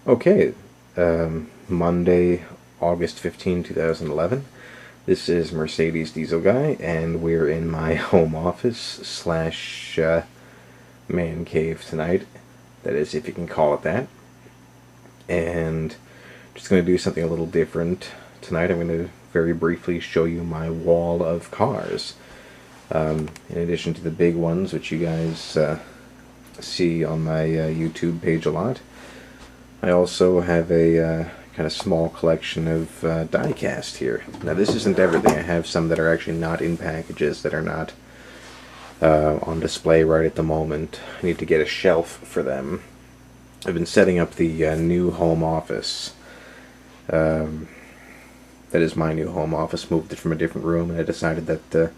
Okay, Monday, August 15, 2011. This is Mercedes Diesel Guy, and we're in my home office slash man cave tonight. That is, if you can call it that. And just going to do something a little different tonight. I'm going to very briefly show you my wall of cars. In addition to the big ones, which you guys see on my YouTube page a lot, I also have a kind of small collection of diecast here. Now this isn't everything. I have some that are actually not in packages, that are not on display right at the moment. I need to get a shelf for them. I've been setting up the new home office. That is my new home office. Moved it from a different room, and I decided that it'd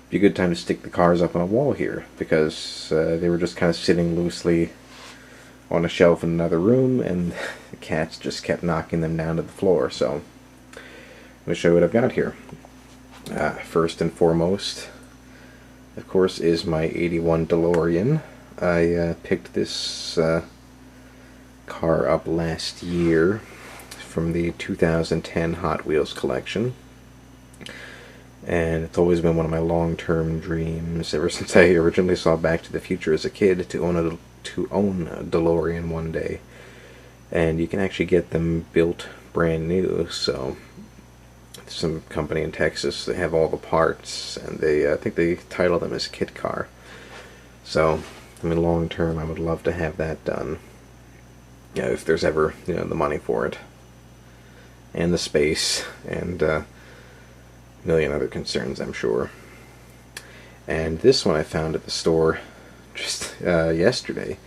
be a good time to stick the cars up on a wall here, because they were just kind of sitting loosely on a shelf in another room, and the cats just kept knocking them down to the floor. So I'm going to show you what I've got here. First and foremost, of course, is my 81 DeLorean. I picked this car up last year from the 2010 Hot Wheels collection, and it's always been one of my long-term dreams ever since I originally saw Back to the Future as a kid, to own a DeLorean one day. And you can actually get them built brand new. So some company in Texas, they have all the parts, and they I think they title them as kit car. So I mean, long term, I would love to have that done. Yeah, if there's ever the money for it, and the space, and a million other concerns, I'm sure. And this one I found at the store just yesterday.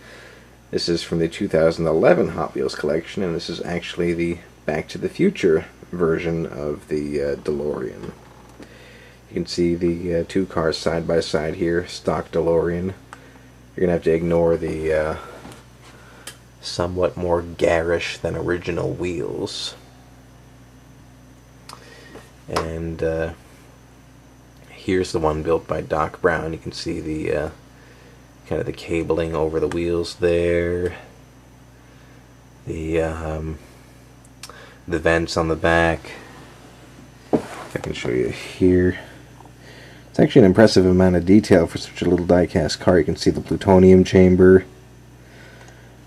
This is from the 2011 Hot Wheels collection, and this is actually the Back to the Future version of the DeLorean. You can see the two cars side by side here, stock DeLorean. You're going to have to ignore the somewhat more garish than original wheels. And here's the one built by Doc Brown. You can see the kind of the cabling over the wheels there. The vents on the back. If I can show you here. It's actually an impressive amount of detail for such a little die-cast car. You can see the plutonium chamber,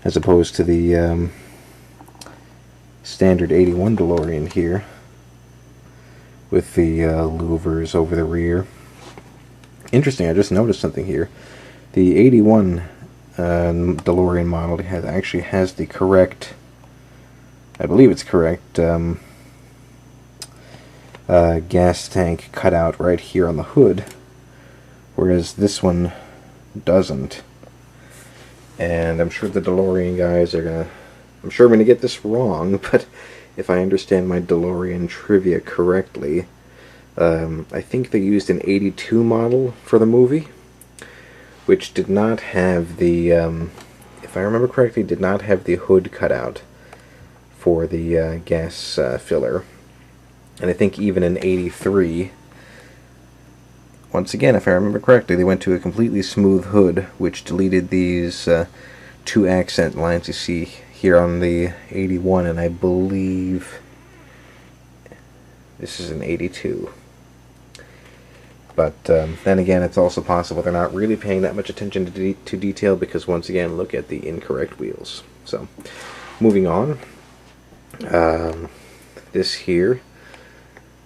as opposed to the standard 81 DeLorean here, with the louvers over the rear. Interesting, I just noticed something here. The 81 DeLorean model actually has the correct, I believe it's correct, gas tank cut out right here on the hood, whereas this one doesn't. And I'm sure the DeLorean guys are I'm gonna get this wrong, but if I understand my DeLorean trivia correctly, I think they used an 82 model for the movie, which did not have the, if I remember correctly, did not have the hood cut out for the gas filler. And I think even in 83, once again, if I remember correctly, they went to a completely smooth hood, which deleted these two accent lines you see here on the 81, and I believe this is an 82. But then again, it's also possible they're not really paying that much attention to detail, because once again, look at the incorrect wheels. So, moving on. This here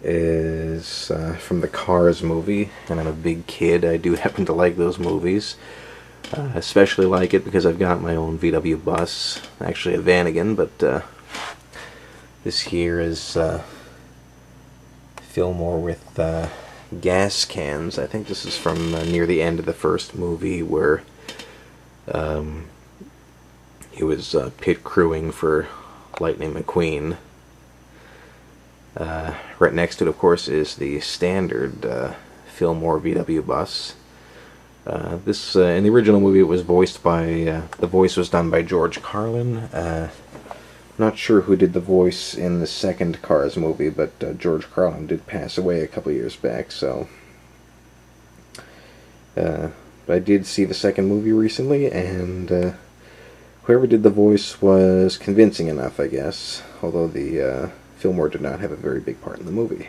is from the Cars movie, and I'm a big kid. I do happen to like those movies. Especially like it because I've got my own VW bus, actually a Vanagon, but this here is Fillmore with gas cans. I think this is from near the end of the first movie, where he was pit crewing for Lightning McQueen. Right next to it, of course, is the standard Fillmore VW bus. This in the original movie, it was voiced by the voice was done by George Carlin. Not sure who did the voice in the second Cars movie, but George Carlin did pass away a couple years back. So, I did see the second movie recently, and whoever did the voice was convincing enough, I guess, although the Fillmore did not have a very big part in the movie.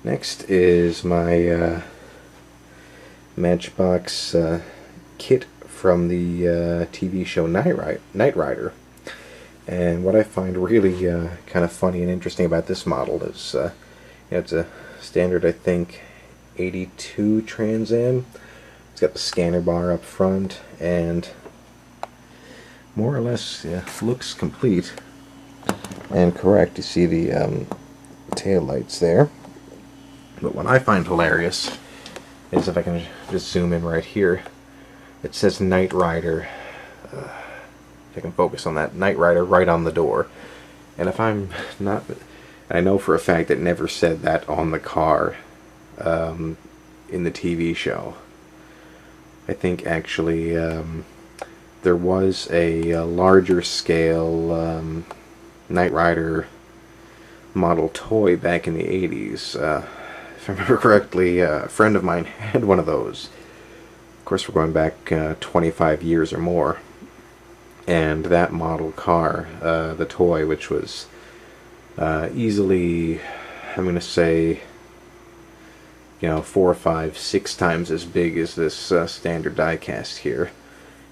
Next is my Matchbox kit from the TV show Knight Rider. And what I find really kind of funny and interesting about this model is it's a standard, I think, 82 Trans Am. It's got the scanner bar up front and more or less looks complete and correct. You see the tail lights there. But what I find hilarious is if I can just zoom in right here, it says Knight Rider. If I can focus on that, Knight Rider right on the door. And if I'm not, I know for a fact it never said that on the car in the TV show. I think actually there was a larger scale Knight Rider model toy back in the 80s. If I remember correctly, a friend of mine had one of those. Of course, we're going back 25 years or more. And that model car, the toy, which was easily, I'm going to say, 4, 5, 6 times as big as this standard diecast here.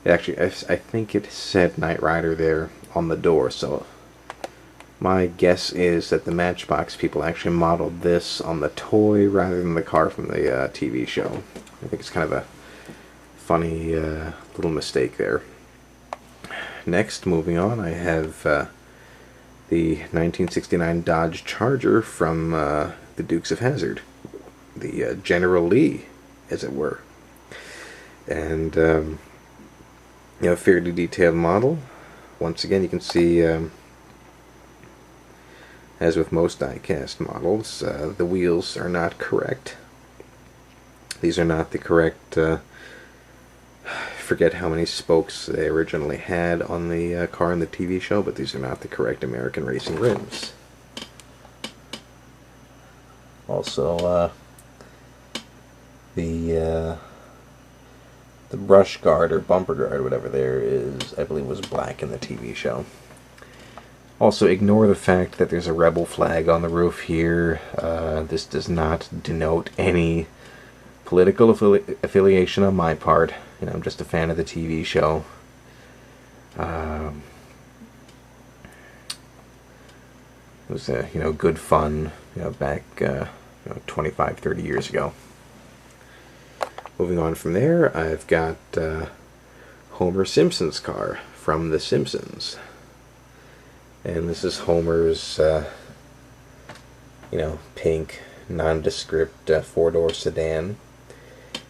It actually, I think it said Knight Rider there on the door, so my guess is that the Matchbox people actually modeled this on the toy rather than the car from the TV show. I think it's kind of a funny little mistake there. Next, moving on, I have the 1969 Dodge Charger from the Dukes of Hazzard, the General Lee, as it were. And fairly detailed model. Once again, you can see, as with most diecast models, the wheels are not correct. These are not the correct. Forget how many spokes they originally had on the car in the TV show, but these are not the correct American racing rims. Also, the brush guard or bumper guard, whatever there is, I believe was black in the TV show. Also, ignore the fact that there's a rebel flag on the roof here. This does not denote any political affiliation on my part. I'm just a fan of the TV show. It was good fun, back 25, 30 years ago. Moving on from there, I've got Homer Simpson's car from The Simpsons. And this is Homer's, pink, nondescript four-door sedan.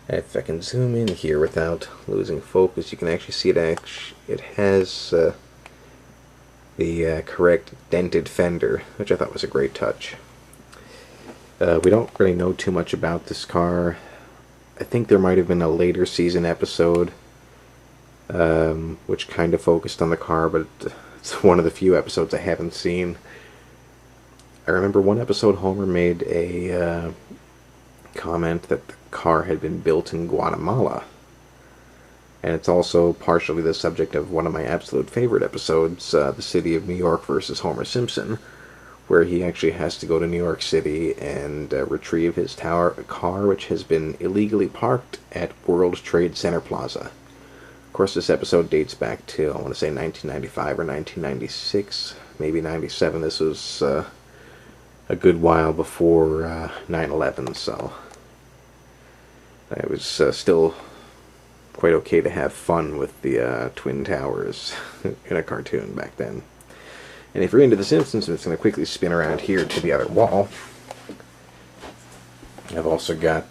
If I can zoom in here without losing focus, you can actually see it has the correct dented fender, which I thought was a great touch. We don't really know too much about this car. I think there might have been a later season episode which kind of focused on the car, but it's one of the few episodes I haven't seen. I remember one episode Homer made a comment that the car had been built in Guatemala. And it's also partially the subject of one of my absolute favorite episodes, The City of New York versus Homer Simpson, where he actually has to go to New York City and retrieve his car, which has been illegally parked at World Trade Center Plaza. Of course, this episode dates back to, I want to say, 1995 or 1996, maybe 97. This was a good while before 9/11, so it was still quite okay to have fun with the Twin Towers in a cartoon back then. And if you're into The Simpsons, I'm just going to quickly spin around here to the other wall. I've also got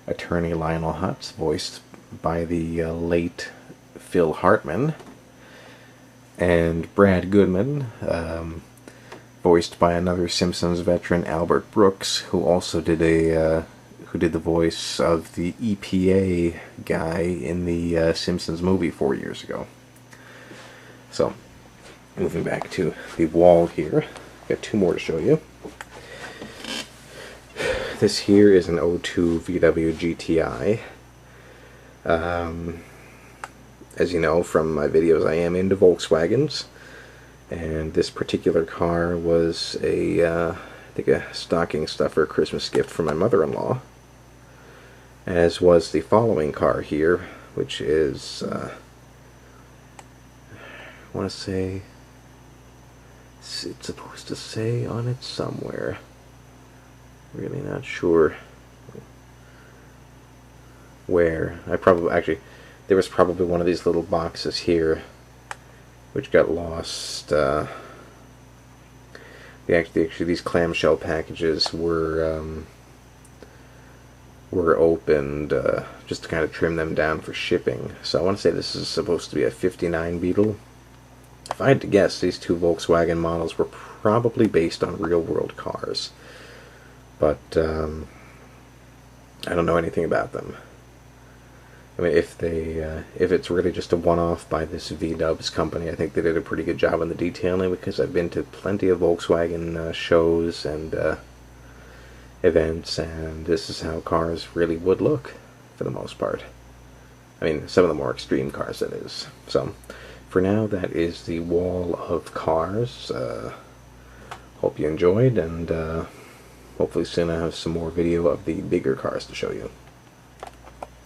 Attorney Lionel Hutz, voiced by the late Phil Hartman, and Brad Goodman, voiced by another Simpsons veteran, Albert Brooks, who also did the voice of the EPA guy in the Simpsons movie 4 years ago. So, moving back to the wall here, I've got two more to show you. This here is an 02 VW GTI. As you know from my videos, I am into Volkswagens, and this particular car was I think a stocking stuffer Christmas gift from my mother-in-law, as was the following car here, which is, I want to say, it's supposed to say on it somewhere. Really not sure where. There was probably one of these little boxes here which got lost. Actually, these clamshell packages were opened just to kind of trim them down for shipping. So I want to say this is supposed to be a '59 Beetle. If I had to guess, these two Volkswagen models were probably based on real-world cars, but I don't know anything about them. I mean, if it's really just a one-off by this VW's company, I think they did a pretty good job on the detailing, because I've been to plenty of Volkswagen shows and events, and this is how cars really would look for the most part. I mean, some of the more extreme cars, that is. So, for now, that is the wall of cars. Hope you enjoyed, and hopefully soon I'll have some more video of the bigger cars to show you.